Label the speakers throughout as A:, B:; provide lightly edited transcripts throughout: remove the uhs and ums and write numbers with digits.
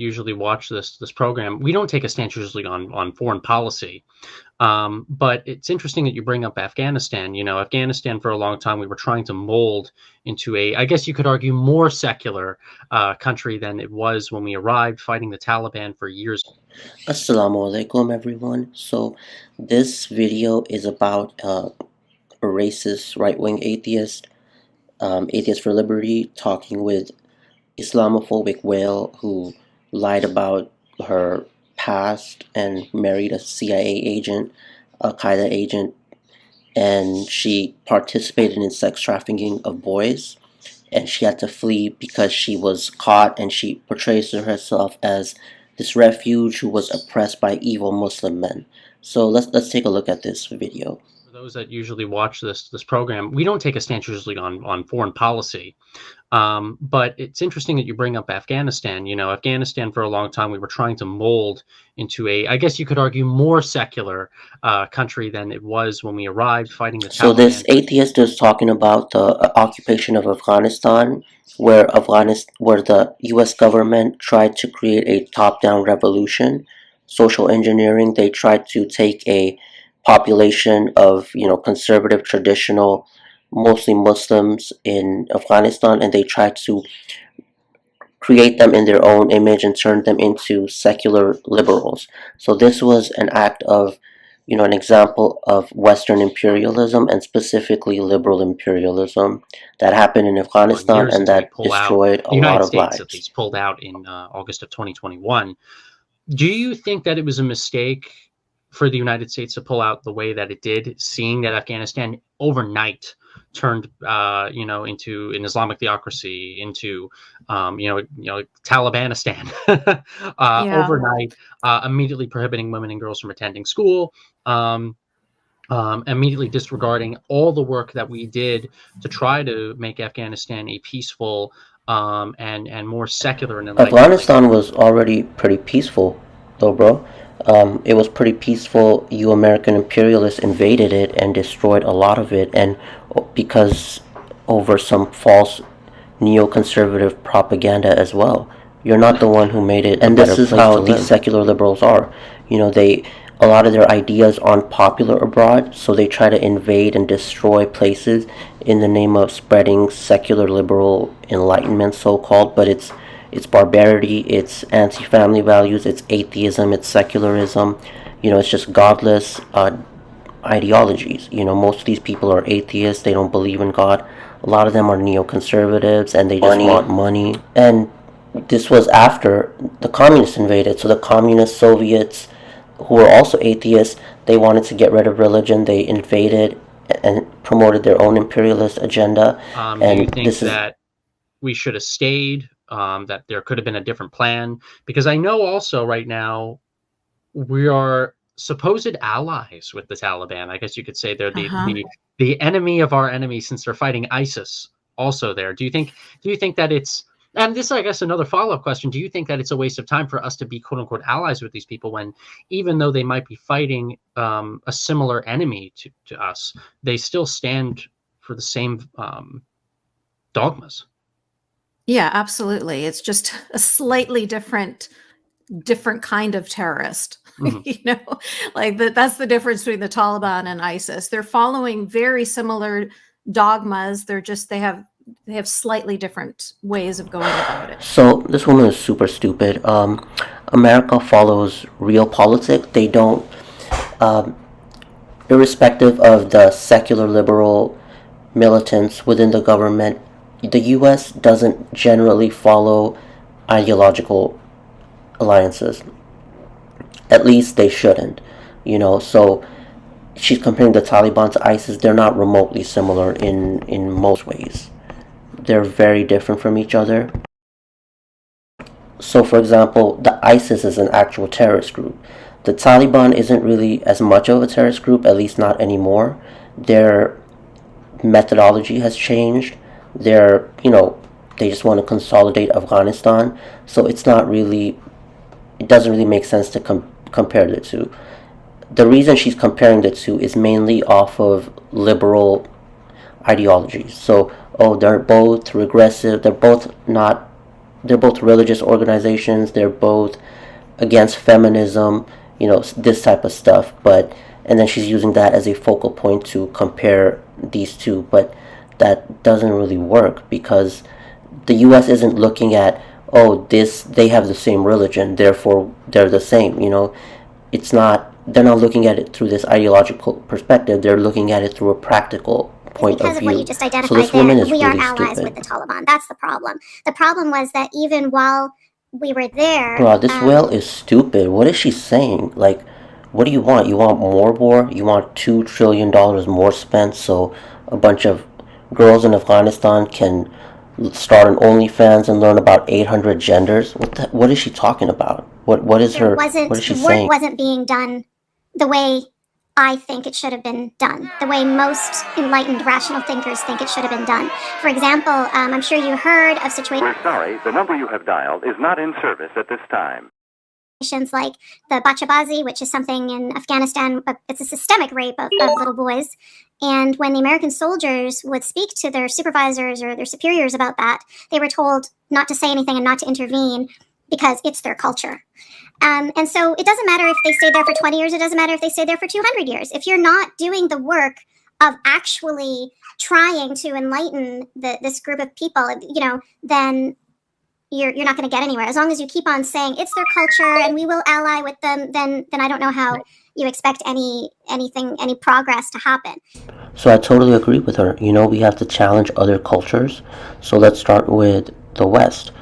A: usually watch this program, we don't take a stance usually on foreign policy. But it's interesting that you bring up Afghanistan. Afghanistan for a long time we were trying to mold into a, I guess you could argue, more secular country than it was when we arrived, fighting the Taliban for years.
B: Assalamu alaikum everyone. So this video is about a racist right-wing atheist, Atheist for Liberty, talking with Islamophobic whale who lied about her past and married a CIA agent, Al-Qaeda agent, and she participated in sex trafficking of boys, and she had to flee because she was caught, and she portrays herself as this refuge who was oppressed by evil Muslim men. So let's take a look at this video.
A: For those that usually watch this program, we don't take a stance usually on foreign policy. But it's interesting that you bring up Afghanistan. Afghanistan for a long time we were trying to mold into a, I guess you could argue, more secular country than it was when we arrived, fighting the Taliban.
B: So this atheist is talking about the occupation of Afghanistan, where the U.S. government tried to create a top-down revolution, social engineering. They tried to take a population of conservative, traditional, mostly Muslims in Afghanistan, and they tried to create them in their own image and turn them into secular liberals. So this was an act of, an example of Western imperialism, and specifically liberal imperialism, that happened in Afghanistan and that destroyed a lot of lives.
A: At least pulled out in August of 2021. Do you think that it was a mistake for the United States to pull out the way that it did, seeing that Afghanistan overnight turned into an Islamic theocracy, into Talibanistan overnight, immediately prohibiting women and girls from attending school, immediately disregarding all the work that we did to try to make Afghanistan a peaceful and more secular and enlightened
B: Afghanistan was already pretty peaceful, though, bro. It was pretty peaceful. You American imperialists invaded it and destroyed a lot of it, and because over some false neoconservative propaganda as well. You're not the one who made it. And this is how these secular liberals are. A lot of their ideas aren't popular abroad, so they try to invade and destroy places in the name of spreading secular liberal enlightenment, so-called, but it's barbarity, it's anti-family values, it's atheism, it's secularism, it's just godless ideologies. Most of these people are atheists, they don't believe in God. A lot of them are neoconservatives, and they just want money. And this was after the communists invaded, so the communist Soviets, who were also atheists, they wanted to get rid of religion, they invaded and promoted their own imperialist agenda.
A: And do you think that we should have stayed? That there could have been a different plan? Because I know also right now we are supposed allies with the Taliban. I guess you could say they're the enemy of our enemy, since they're fighting ISIS also there. Do you think that it's, and this is, I guess, another follow-up question, do you think that it's a waste of time for us to be quote-unquote allies with these people, when even though they might be fighting a similar enemy to us, they still stand for the same dogmas?
C: Yeah, absolutely. It's just a slightly different kind of terrorist.
A: Mm-hmm.
C: That's the difference between the Taliban and ISIS. They're following very similar dogmas. They have slightly different ways of going about it.
B: So this woman is super stupid. America follows real politics. They don't, irrespective of the secular liberal militants within the government, the U.S. doesn't generally follow ideological alliances. At least they shouldn't. So she's comparing the Taliban to ISIS. They're not remotely similar in most ways. They're very different from each other. So, for example, the ISIS is an actual terrorist group. The Taliban isn't really as much of a terrorist group, at least not anymore. Their methodology has changed. They just want to consolidate Afghanistan. So it doesn't really make sense to compare the two. The reason she's comparing the two is mainly off of liberal ideologies. So, they're both regressive, they're both not they're both religious organizations. They're both against feminism, this type of stuff. But and then she's using that as a focal point to compare these two, but that doesn't really work because the U.S. isn't looking at, oh, they have the same religion, therefore they're the same. It's not. They're not looking at it through this ideological perspective. They're looking at it through a practical point
D: because
B: of
D: of
B: view.
D: what you just identified
B: So this
D: there,
B: woman is
D: we are
B: really
D: allies
B: stupid.
D: with the Taliban. That's the problem. The problem was that even while we were there,
B: Bro, this whale is stupid. What is she saying? Like, what do you want? You want more war? You want $2 trillion more spent so a bunch of girls in Afghanistan can start an OnlyFans and learn about 800 genders? What is she talking about? What is she
D: the
B: saying?
D: work wasn't being done the way I think it should have been done, the way most enlightened, rational thinkers think it should have been done. For example, I'm sure you heard of situations.
E: We're sorry, the number you have dialed is not in service at this time.
D: Like the bachabazi, which is something in Afghanistan, but it's a systemic rape of little boys. And when the American soldiers would speak to their supervisors or their superiors about that, they were told not to say anything and not to intervene because it's their culture. And so it doesn't matter if they stayed there for 20 years, it doesn't matter if they stayed there for 200 years. If you're not doing the work of actually trying to enlighten this group of people, then you're not going to get anywhere. As long as you keep on saying it's their culture and we will ally with them, then I don't know how you expect any progress to happen.
B: So I totally agree with her. We have to challenge other cultures. So let's start with the West.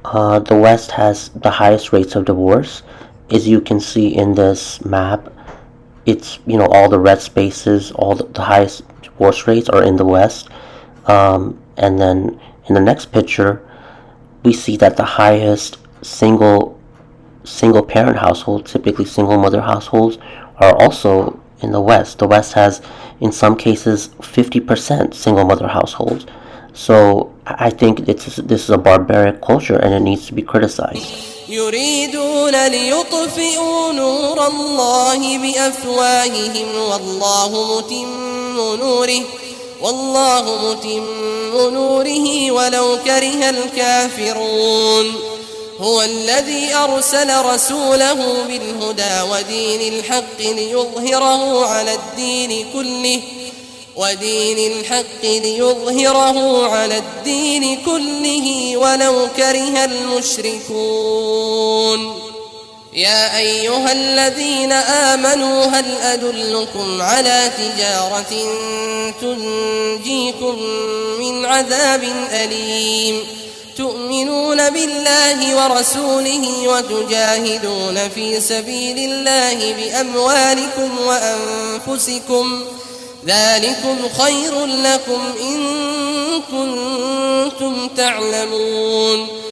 B: The West has the highest rates of divorce. As you can see in this map, it's, all the red spaces, all the highest divorce rates are in the West. And then in the next picture, we see that the highest single parent households, typically single mother households, are also in the West. The West has, in some cases, 50% single mother households. So I think this is a barbaric culture and it needs to be criticized.
F: يريدون ليطفئوا نور الله بأفواههم والله متم نوره ولو كره الكافرون هو الذي أرسل رسوله بالهدى ودين الحق ليظهره على الدين كله ولو كره المشركون يا أيها الذين آمنوا هل أدلكم على تجارة تنجيكم من عذاب أليم تؤمنون بالله ورسوله وتجاهدون في سبيل الله بأموالكم وأنفسكم ذلكم خير لكم إن كنتم تعلمون